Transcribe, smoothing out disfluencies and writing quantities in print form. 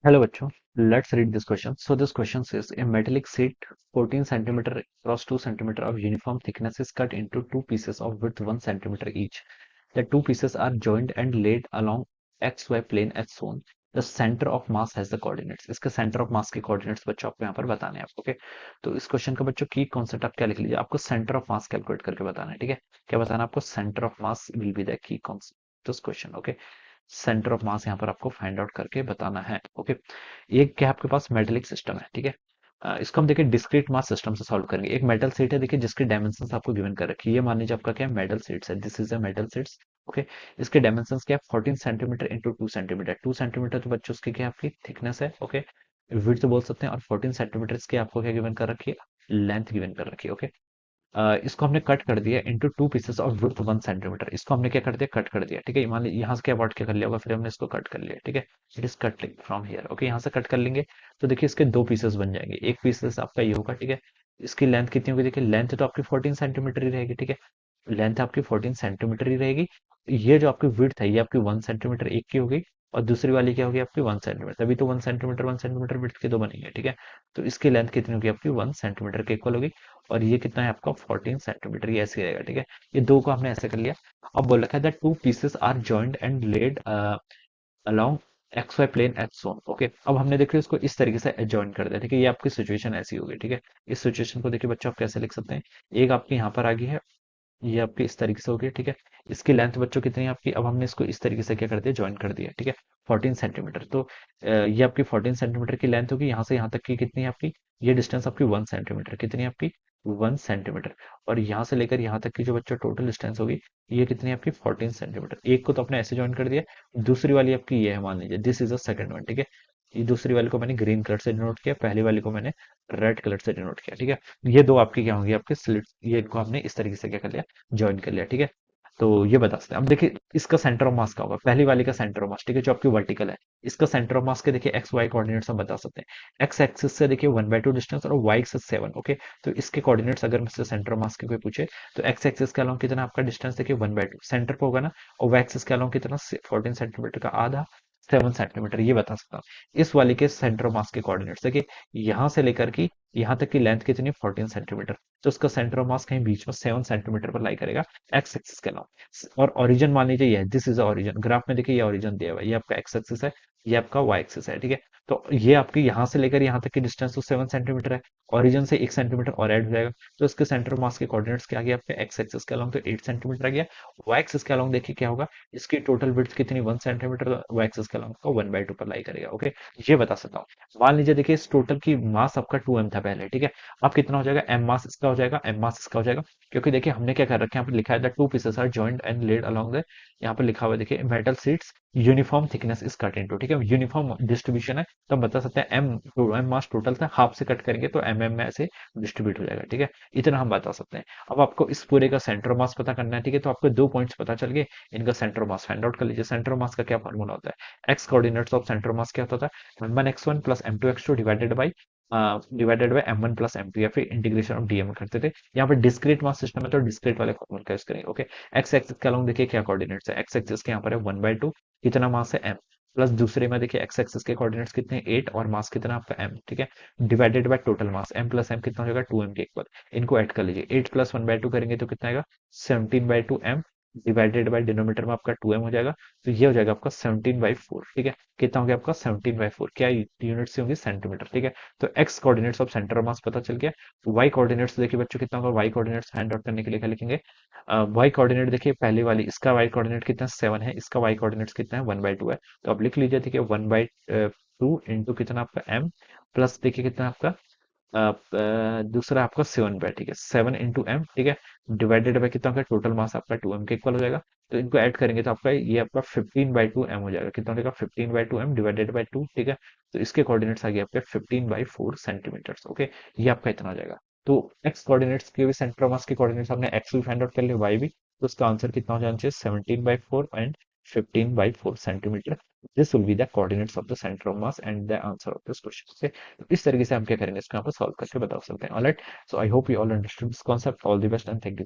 Hello बच्चों, let's read this question. So this question says a metallic sheet 14 centimeter across 2 centimeter of uniform thickness is cut into two pieces of width 1 centimeter each. The two pieces are joined and laid along XY plane as shown. The center of mass has the coordinates. इसके center of mass के coordinates बच्चों आपको यहाँ पर बताने हैं आपको, okay. तो इस क्वेश्चन का बच्चों की कॉन्सेप्ट आप क्या लिख लीजिए, आपको सेंटर ऑफ मास कैलकुलेट करके बताना है, ठीक है। क्या बताना है आपको, centre of mass will be the key concept this question, okay. Centre of mass यहाँ पर आपको फाइंड आउट करके बताना है, ओके। एक क्या आपके पास मेटेलिक सिस्टम है, ठीक है। इसको हम देखिए डिस्क्रीट मास सिस्टम से सॉल्व करेंगे। एक मेटल शीट है, देखिए जिसकी डायमेंशंस आपको गिवन कर रखी है। ये मान लीजिए आपका क्या है, मेटल शीट्स है, this is a metal sheets, okay. इसके डायमेंशंस क्या है, 14 सेंटीमीटर इंटू 2 सेंटीमीटर। 2 सेंटीमीटर तो बच्चों उसकी क्या आपकी थिकनेस है, ओके, विड्थ बोल सकते हैं। और 14 सेंटीमीटर की आपको क्या गिवन कर रखी है, लेंथ गिवन कर रखी है, ओके। इसको हमने कट कर दिया into two pieces of width 1 centimetre. इसको हमने क्या कर दिया, कट कर दिया, ठीक है। मान लीजिए यहाँ से क्या अबाउट क्या कर लिया होगा, फिर हमने इसको कट कर लिया, ठीक है। It is cut from here, okay. यहाँ से कट कर लेंगे तो देखिए इसके दो पीसेस बन जाएंगे। एक पीसेस आपका ये होगा, ठीक है। इसकी लेंथ कितनी होगी, देखिए लेंथ तो आपकी 14 सेंटीमीटर ही रहेगी, ठीक है। लेंथ आपकी 14 सेंटीमीटर ही रहेगी। ये जो आपकी विड्थ है ये आपकी 1 सेंटीमीटर एक की होगी, और दूसरी वाली क्या होगी आपकी 1 सेंटीमीटर। तभी तो 1 सेंटीमीटर विड्थ के दो बनेंगे, ठीक है। तो इसकी लेंथ कितनी होगी आपकी 1 सेंटीमीटर के इक्वल होगी। और ये कितना है आपका 14 सेंटीमीटर, ये ऐसे रहेगा, ठीक है। ये दो को हमने ऐसे कर लिया। अब बोल रखा है that two pieces are joint and laid along X Y plane as shown, okay. अब हमने देखिए इसको इस तरीके से जॉइन कर दिया, ठीक है। ये आपकी सिचुएशन ऐसी होगी, ठीक है। इस सिचुएशन को देखिए बच्चों आप कैसे लिख सकते हैं, एक आपकी यहाँ पर आ गई है, ये आपकी इस तरीके से होगी, ठीक है। इसकी लेंथ बच्चों कितनी है आपकी, अब हमने इसको इस तरीके से क्या कर दिया, ज्वाइन कर दिया, ठीक है। 14 सेंटीमीटर, तो ये आपकी 14 सेंटीमीटर की लेंथ होगी। यहाँ से यहाँ तक की कितनी है आपकी, ये डिस्टेंस आपकी 1 सेंटीमीटर, कितनी है आपकी 1 सेंटीमीटर। और यहाँ से लेकर यहाँ तक की जो बच्चों टोटल डिस्टेंस होगी, ये कितनी है आपकी 14 सेंटीमीटर। एक को तो आपने ऐसे ज्वाइन कर दिया, दूसरी वाली आपकी ये है, मान लीजिए this is a second one, ठीक है। ये दूसरी वाली को मैंने ग्रीन कलर से डिनोट किया, पहली वाली को मैंने रेड कलर से डिनोट किया, ठीक है। ये दो आपकी क्या होंगी, आपके स्लिट, ये इनको हमने इस तरीके से क्या कर लिया, ज्वाइन कर लिया, ठीक है। तो ये बता सकते हैं। अब देखिए इसका सेंटर ऑफ मास का होगा, पहली वाली का सेंटर ऑफ मास, ठीक है, जो आपकी वर्टिकल है। इसका सेंटर ऑफ मास के देखिए एक्स वाई कोऑर्डिनेट्स हम बता सकते हैं। एक्स एक्सिस से देखिए 1/2 डिस्टेंस और वाई एक्सिस 7, ओके। तो इसके कोऑर्डिनेट्स अगर मुझसे सेंटर ऑफ मास के कोई पूछे, तो एक्स एक्सिस के अलोंग कितना आपका डिस्टेंस देखिए 1/2 सेंटर पे होगा ना, और वाई एक्सिस के अलोंग कितना 14 सेंटीमीटर का आधा, 7 सेंटीमीटर, ये बता सकता हूँ। इस वाली के सेंटर ऑफ मास के कोऑर्डिनेट्स देखिए, यहाँ से लेकर की यहाँ तक की लेंथ कितनी, 14 सेंटीमीटर। तो उसका सेंटर ऑफ मास कहीं बीच में 7 सेंटीमीटर पर लाई करेगा, एक्स एक्सिस के अलावा। और ओरिजिन मान लीजिए ये दिस इज ओरिजिन, ग्राफ में देखिए ये ओरिजिन दिया हुआ है, ये आपका एक्स एक्सिस है, ये आपका वाई एक्सिस है, ठीक है। तो ये आपकी यहाँ से लेकर यहाँ तक की डिस्टेंस तो 7 सेंटीमीटर है, ओरिजिन से 1 सेंटीमीटर और ऐड हो जाएगा। तो इसके सेंटर मास के कोऑर्डिनेट्स क्या आ गया आपके, एक्स एक्सिस के अलोंग तो 8 सेंटीमीटर आ गया। वाई एक्सिस के अलोंग देखिए क्या होगा, इसकी टोटल विड्थ कितनी 1 सेंटीमीटर, वाई एक्सिस के अलोंग का 1/2 पर लाई करेगा, ओके। ये बता सकता हूँ। मान लीजिए देखिए इस टोटल की मास आपका 2m था पहले, ठीक है। अब कितना हो जाएगा, एम मास इसका हो जाएगा, एम मास इसका हो जाएगा। क्योंकि देखिए हमने क्या कर रखा है, यहाँ पर लिखा है the two pieces are joint and laid along the, यहाँ पर लिखा हुआ है देखिए metal sheets uniform thickness is cut into, ठीक है। यूनिफॉर्म डिस्ट्रीब्यूशन है, तो हम बता सकते हैं एम मास टोटल था, हाफ से कट करेंगे तो एम में ऐसे डिस्ट्रीब्यूट हो जाएगा, ठीक है। इतना हम बता सकते हैं। अब आपको इस पूरे का सेंटर मास पता करना है, ठीक है। तो आपको दो पॉइंट्स पता चल गए, इनका सेंटर मास फाइंड आउट कर लीजिए। सेंटर मास का क्या फॉर्मूला होता है, x coordinates of centre mass क्या होता है, m1x1 plus m2x2 divided by m1 plus m2, या फिर इंटीग्रेशन ऑफ dm करते थे। यहाँ पर डिस्क्रीट मास सिस्टम है तो डिस्क्रीट वाले फॉर्मूला का यूज करेंगे, ओके। एक्स एक्सिस के अलोंग देखिए क्या कोऑर्डिनेट्स है, एक्स एक्सिस के यहाँ पर है 1/2, कितना मास है m, प्लस दूसरे में देखिए एक्स एक्सिस के कोऑर्डिनेट्स कितने 8 और मास कितना आपका m, ठीक है। Divided by total mass m plus m कितना हो जाएगा 2m के इक्वल। इनको ऐड कर लीजिए, 8 प्लस 1/2 करेंगे तो कितना आएगा 17/2 m, डिवाइडेड बाय डिनोमिनेटर में आपका 2m हो जाएगा। तो ये हो जाएगा आपका 17/4, ठीक है। कितना हो गया आपका 17/4, क्या यूनिट्स होंगी सेंटीमीटर, ठीक है। तो x coordinates of centre of mass पता चल गया। वाई कोऑर्डिनेट्स देखिए बच्चों कितना होगा, वाई कोऑर्डिनेट्स फाइंड आउट करने के लिए क्या लिखेंगे, वाई कोऑर्डिनेट देखिए पहली वाली, इसका वाई कोऑर्डिनेट कितना 7 है, इसका वाई कोऑर्डिनेट्स कितना है 1/2 है। तो अब लिख लीजिए देखिए 1/2 इंटू कितना आपका m, प्लस देखिए कितना आपका दूसरा आपका 7/, ठीक है, 7 into m, ठीक है, डिवाइडेड बाय कितना होगा, टोटल मास आपका 2m के इक्वल हो जाएगा। तो इनको ऐड करेंगे तो आपका ये आपका 15/2m हो जाएगा, कितना हो जाएगा 15/2m डिवाइडेड बाय 2, ठीक है। तो इसके कोऑर्डिनेट्स आ गए आपके 15/4 सेंटीमीटर, ओके। ये आपका इतना हो जाएगा। तो एक्स कोऑर्डिनेट्स के भी सेंटर ऑफ मास के कोऑर्डिनेट्स हमने एक्स भी फाइंड आउट कर लिया, वाई भी। तो उसका आंसर कितना हो जाना चाहिए 17/4 and 15/4 centimetre. This will be the coordinates of the centre of mass and the answer of this question, okay. तो इस तरीके से हम क्या करेंगे, इसको यहाँ पर सॉल्व करके बता सकते हैं, alright. So I hope you all understood this concept, all the best and thank you.